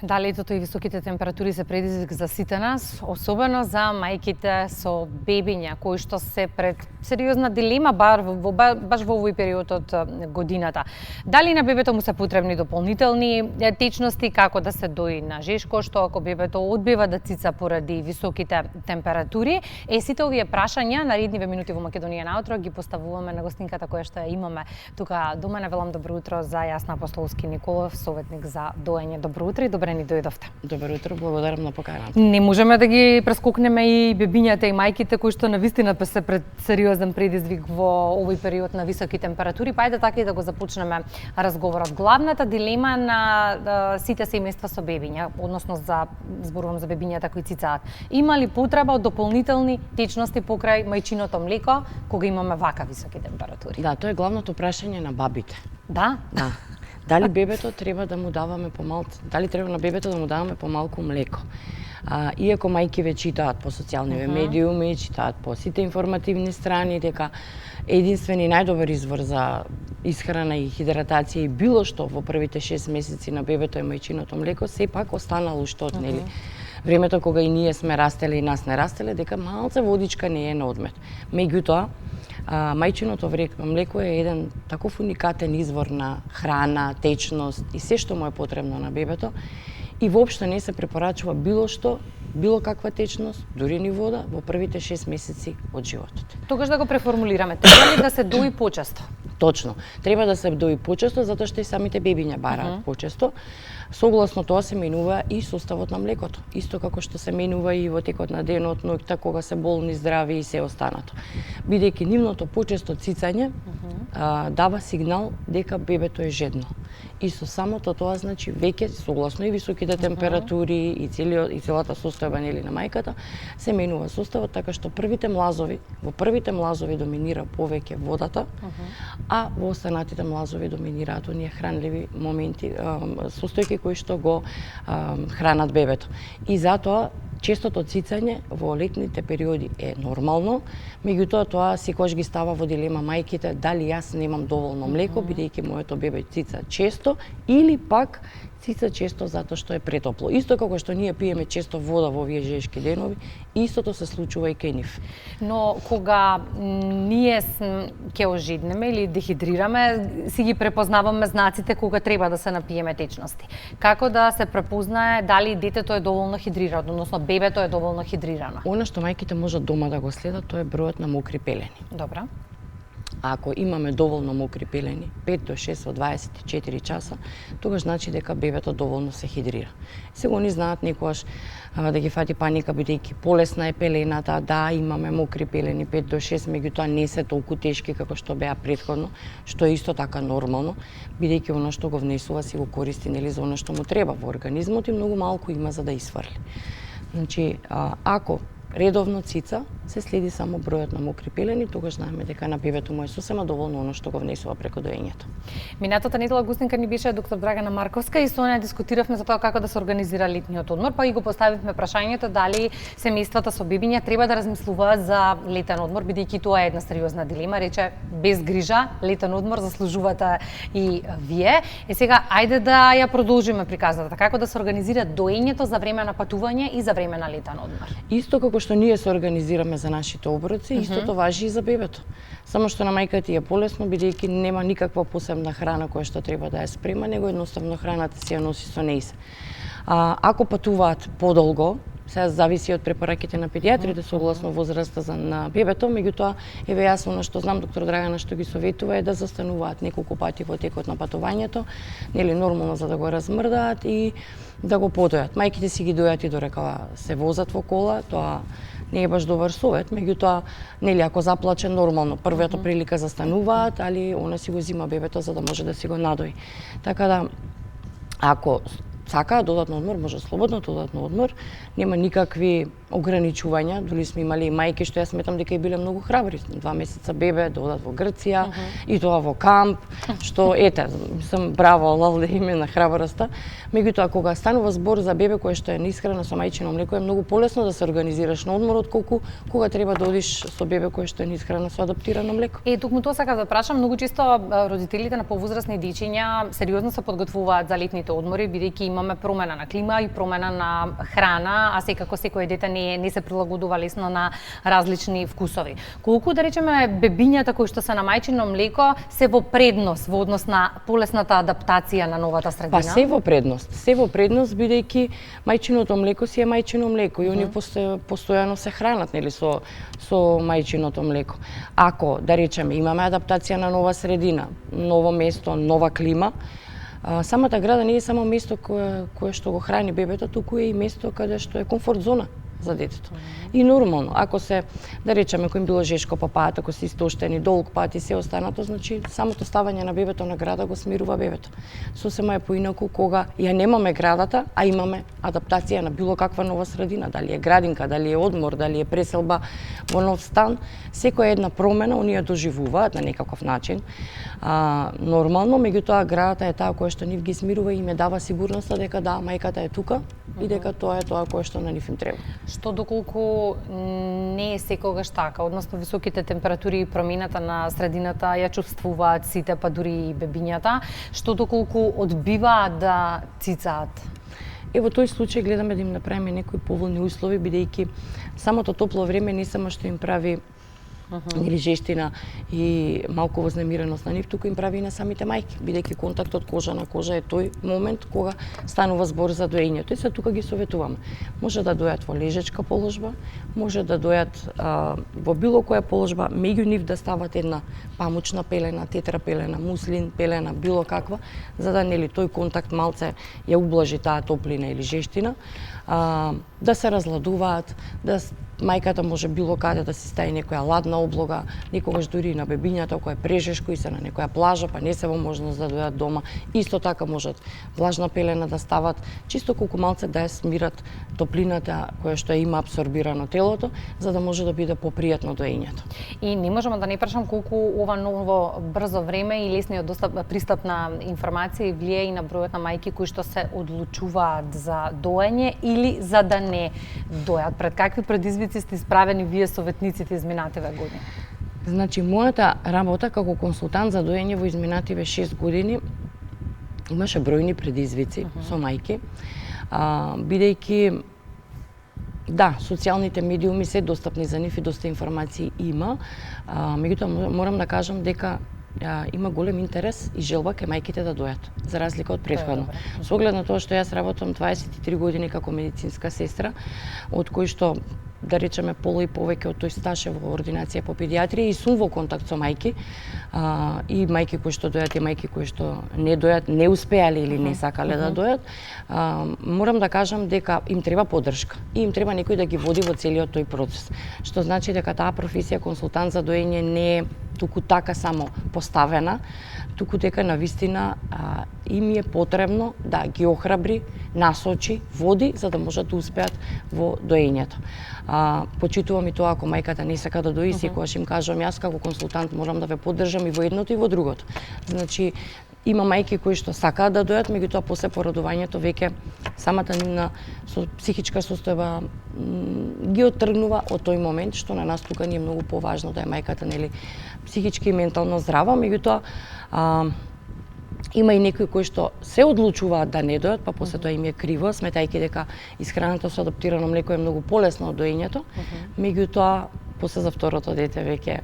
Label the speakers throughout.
Speaker 1: Да, летото и високите температури се предизвик за сите нас, особено за мајките со бебиња, кои што се пред сериозна дилема баш во овој период од годината. Дали на бебето му се потребни дополнителни течности, како да се дои на жешко, што ако бебето одбива да цица поради високите температури. Сите овие прашања на редниве минути во Македонија наутро ги поставуваме на гостинката која што ја имаме тука до мене. Велам добро утро за Јасна Апостолски Николов, советник за доење. Добро утро и добре ни дојдовте.
Speaker 2: Добро утро, благодарам на поканата.
Speaker 1: Не можеме да ги прескокнеме и бебињата и мајките кои што навистина се пред сериозен предизвик во овој период на високи температури. Па ајде така и да го започнеме разговорот. Главната дилема на сите семејства со бебиња, односно зборувам за бебињата кои цицаат. Има ли потреба од дополнителни течности покрај мајчиното млеко кога имаме вака високи температури?
Speaker 2: Да, тоа е главното прашање на бабите.
Speaker 1: Да?
Speaker 2: Да. Дали бебето треба да му даваме дали треба на бебето да му даваме помалку млеко? Иако мајки ве читаат по социјални медиуми, читаат по сите информативни страни дека единствен и најдобар извор за исхрана и хидратација и било што во првите 6 месеци на бебето е мајчиното млеко, сепак останало што од нели времето кога и ние сме растеле и нас не растеле, дека малце водичка не е на одмет. Меѓутоа, мајчиното млеко е еден таков уникатен извор на храна, течност и се што му е потребно на бебето и воопшто не се препорачува било што, било каква течност, дури ни вода во првите 6 месеци од животот.
Speaker 1: Тогаш да го преформулираме, треба ли да се дои почесто?
Speaker 2: Точно. Треба да се дои почесто затоа што и самите бебиња бараат почесто. Согласно тоа се менува и составот на млекото. Исто како што се менува и во текот на денот, ноќта кога се болни, здрави и се останато. Бидејќи нивното почесто цицање дава сигнал дека бебето е жедно. И со самото тоа значи веќе согласно и високите температури и целата состојба нели на мајката се менува составот така што во првите млазови доминира повеќе водата, а во останатите млазови доминираат оние хранливи моменти, состојки кои што го хранат бебето. И затоа честото цицање во летните периоди е нормално, меѓутоа тоа секогаш ги става во дилема мајките дали јас немам доволно млеко бидејќи моето бебе цица често или пак цица често затоа што е претопло. Исто како што ние пиеме често вода во овие жешки денови, истото се случува и кај нив.
Speaker 1: Но кога ние ќе ожиднеме или дехидрираме, си ги препознаваме знаците кога треба да се напиеме течности. Како да се препознае дали детето е доволно хидрирано, односно бебето е доволно хидрирано?
Speaker 2: Она што мајките можат дома да го следат, тоа е бројот на мокри пелени.
Speaker 1: Добра.
Speaker 2: Ако имаме доволно мокри пелени, 5 до 6 во 24 часа, тогаш значи дека бебето доволно се хидрира. Сега они знаат некогаш да ги фати паника бидејќи полесна е пелената, да, имаме мокри пелени 5 до 6, меѓутоа не се толку тешки како што беа претходно, што е исто така нормално, бидејќи оно што го внесува си го користи нели за оно што му треба во организмот и многу малку има за да исфрли. Значи, ако редовно цица, се следи само бројот на мокри пелени, тогаш знаеме дека на бебето му е сосема доволно оно што го внесува преку доењето.
Speaker 1: Минатата недела гостинка ни беше доктор Драгана Марковска и со неја дискутиравме за тоа како да се организира летниот одмор, па и го поставивме прашањето дали семејствата со бебиња треба да размислуваат за летен одмор, бидејќи тоа е една сериозна дилема. Рече без грижа, летен одмор заслужувате и вие. Сега ајде да ја продолжиме приказната. Како да се организира доењето за време на патување и за време на летен одмор?
Speaker 2: Исто како што ние се организираме за нашите оброци, истото важи и за бебето. Само што на мајката е полесно, бидејќи нема никаква посебна храна која што треба да ја спрема, него едноставно храната се ја носи со неј. Ако патуваат подолго, сега зависи од препораките на педиатрите согласно возраста на бебето, меѓутоа еве јас она што знам доктор Драгана што ги советува е да застануваат неколку пати во текот на патувањето, нели нормално за да го размрдаат и да го подојат. Мајките си ги дојат и дорека се возат во кола, тоа не е баш добар совет, меѓутоа нели ако заплаче нормално, првата прилика застануваат, али она си го зима бебето за да може да си го надои. Така да ако сакаат додатно одмор, може слободно додатно одмор, нема никакви ограничувања, дури сме имали и мајки што јас сметам дека и биле многу храбри, 2 месеца бебе да одат во Грција и тоа во камп, што ете, сум браво лавле име на храброста. Меѓутоа кога станува збор за бебе кое што е неисхрано со мајчино млеко, е многу полесно да се организираш на одмор отколку кога треба да одиш со бебе кое што е неисхрано со адаптирано млеко.
Speaker 1: Токму тоа сакав да прашам, многу често родителите на повозрасни дечиња сериозно се подготвуваат за летните одмори, бидејќи имаме промена на клима и промена на храна, а секако секој дете не се прилагодува лесно на различни вкусови. Колку да речеме бебињата кои што се на мајчино млеко се во предност во однос на полесната адаптација на новата средина?
Speaker 2: Па се во предност бидејќи мајчиното млеко си е мајчино млеко и они постојано се хранат нели со мајчиното млеко. Ако да речеме имаме адаптација на нова средина, ново место, нова клима, самата града не е само место кое што го храни бебето, туку е и место каде што е комфорт зона за детето. И нормално, ако се, да речеме, кој им било жешко папаат, ако се истоштени, долг пат и се останато, значи самото ставање на бебето на града го смирува бебето. Сосема е поинаку кога ја немаме градата, а имаме адаптација на било каква нова средина, дали е градинка, дали е одмор, дали е преселба во нов стан, секоја една промена оние доживуваат на некаков начин. Нормално, меѓутоа градата е таа која што нив ги смирува и им дава сигурноста дека да, мајката е тука и дека тоа е тоа кое што на нив им треба.
Speaker 1: Што доколку не е секогаш така, односно високите температури и промената на средината ја чувствуваат сите, па дури и бебињата, што доколку одбиваат да цицаат?
Speaker 2: Во тој случај гледаме да им направиме некои поволни услови, бидејќи самото топло време не само што им прави или жештина и малку вознемиреност на нив, туку им прави и на самите мајки, бидејќи контактот кожа на кожа е тој момент кога станува збор за доењето. И се тука ги советуваме. Може да дојат во лежечка положба, може да дојат во било која положба, меѓу нив да стават една памучна пелена, тетра пелена, муслин пелена, било каква, за да нели тој контакт малце ја ублажи таа топлина или жештина, да се разладуваат, да мајката може било каде да си стави некоја ладна облога, некогаш дури и на бебињата кој е прешешко и се на некоја плажа, па не се во можност да дојат дома. Исто така можат влажна пелена да стават, чисто колку малце да ја смират топлината која што ја има апсорбирано телото, за да може да биде попријатно доењето.
Speaker 1: И не можеме да не прашам колку ова ново брзо време и лесниот пристап на информација влијае и на бројот на мајки кои што се одлучуваат за доење или за да не дојат. Пред какви предизвици сте исправени вие советниците изминативе години?
Speaker 2: Значи, мојата работа како консултант за доење во изминативе 6 години имаше бројни предизвици со мајки, бидејќи да, социјалните медиуми се достапни за нив и доста информации има, меѓутоа морам да кажам дека има голем интерес и желба кај мајките да дојат, за разлика од претходно. Со оглед на тоа што јас работам 23 години како медицинска сестра, од кои што да речеме пола и повеќе од тој стаж е во ординација по педиатрија и сум во контакт со мајки, и мајки кои што дојат и мајки кои што не дојат, не успеале или не сакале да дојат, морам да кажам дека им треба поддршка и им треба некој да ги води во целиот тој процес. Што значи дека таа професија консултант за доење не е туку така само поставена, туку дека навистина им е потребно да ги охрабри, насочи, води за да можат да успеат во доењето. Почитувам и тоа ако мајката не сака да дои, секогаш им кажам јас како консултант морам да ве поддржам и во едното и во другото. Значи има мајки кои што сакаат да дојат, меѓутоа после породувањето веќе самата нивна психичка состојба ги оттргнува од тој момент што на нас тука ни е многу поважно да е мајката нели психички и ментално здрава, меѓутоа има и некои кои што се одлучуваат да не дојат, па после тоа им е криво, сметајќи дека исхраната со адаптирано млеко е многу полесно од доењето, меѓутоа после за второто дете веќе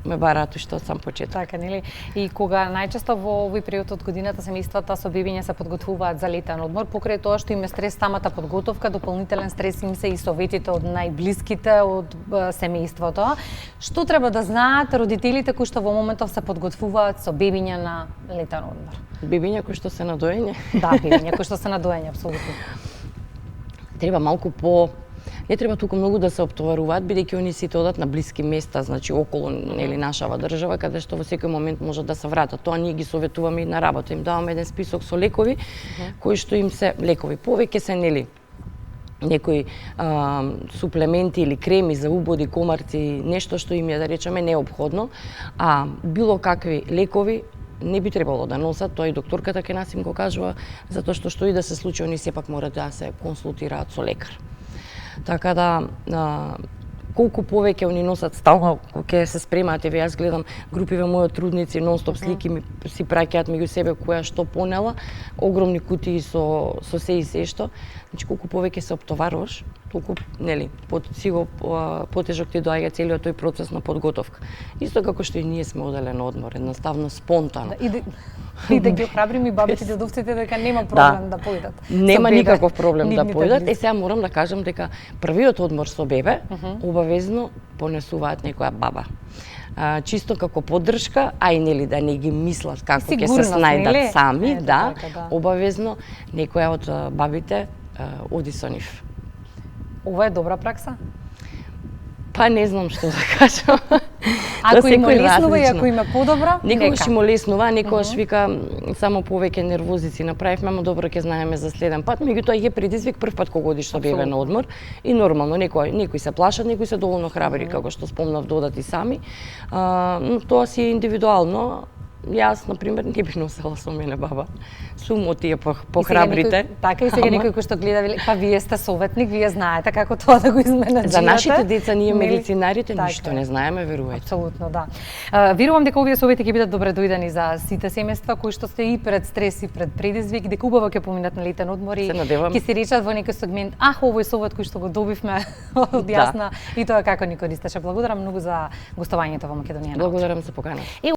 Speaker 2: ме бараат уште од сам почеток.
Speaker 1: Така, нели? И кога најчесто во овој период од годината семејствата со бебиња се подготвуваат за летен одмор, покрај тоа што им е стрес самата подготовка, дополнителен стрес им се и советите од најблиските од семејството. Што треба да знаат родителите кои што во моментов се подготвуваат со бебиња на летен одмор?
Speaker 2: Бебиња кои што се на доење?
Speaker 1: Да, бебиња кои што се на доење, апсолутно.
Speaker 2: Треба малку не треба туку многу да се оптоваруваат, бидејќи они сите одат на блиски места, значи околу нели нашава држава, каде што во секој момент можат да се вратат. Тоа ние ги советуваме и на работа, им даваме еден список со лекови, кои што им се лекови. Повеќе се нели некои суплементи или креми за убоди, комарци, нешто што им е да речеме неопходно, а било какви лекови не би требало да носат, тоа и докторката ке нас им го кажува, затоа што и да се случи, они сепак мора да се консултираат со лекар. Така да колку повеќе они носат стално кога ќе се спремаат, еве јас гледам групи во мојот трудници нонстоп слики ми си праќаат меѓу себе која што понела, огромни кутии со се и се што. Значи колку повеќе се оптоваруваш, толку нели потежок ти доаѓа целиот тој процес на подготовка. Исто како што и ние сме оделе на одмор, едноставно спонтано.
Speaker 1: И да ги охрабрим и бабите и дедовците дека нема проблем да појдат.
Speaker 2: Нема никаков проблем да појдат. Сега морам да кажам дека првиот одмор со бебе обавезно понесуваат некоја баба. Чисто како поддршка, а и нели да не ги мислат како ќе се снајдат сами, да, обавезно некоја од бабите оди со нив.
Speaker 1: Ова е добра пракса?
Speaker 2: Па не знам што да кажам.
Speaker 1: Ако им леснува и ако им е подобро,
Speaker 2: некогаш им леснува, некогаш вика само повеќе нервозици направивме, ама добро ќе знаеме за следен пат, меѓутоа е предизвик прв пат кога одиш со бебе на одмор и нормално некои се плашат, некои се доволно храбри како што спомнав да одат и сами. Но тоа си е индивидуално. Јас, например, не би носела со мене баба. Сум од тие похрабрите.
Speaker 1: Така и сега некој кој што гледа, па вие сте советник, вие знаете како тоа да го изменаџирате.
Speaker 2: За нашите деца, ние медицинарите, ништо не знаеме, верувајте.
Speaker 1: Апсолутно, да. Верувам дека овие совети ќе бидат добре дојдени за сите семејства кои што сте и пред стрес и пред предизвик, дека убаво ќе поминат на летен одмор и ќе се речат во некој сегмент, овој совет кој што го добивме од Јасна и тоа како ни користеше. Благодарам многу за гостувањето во Македонија.
Speaker 2: Благодарам за поканата.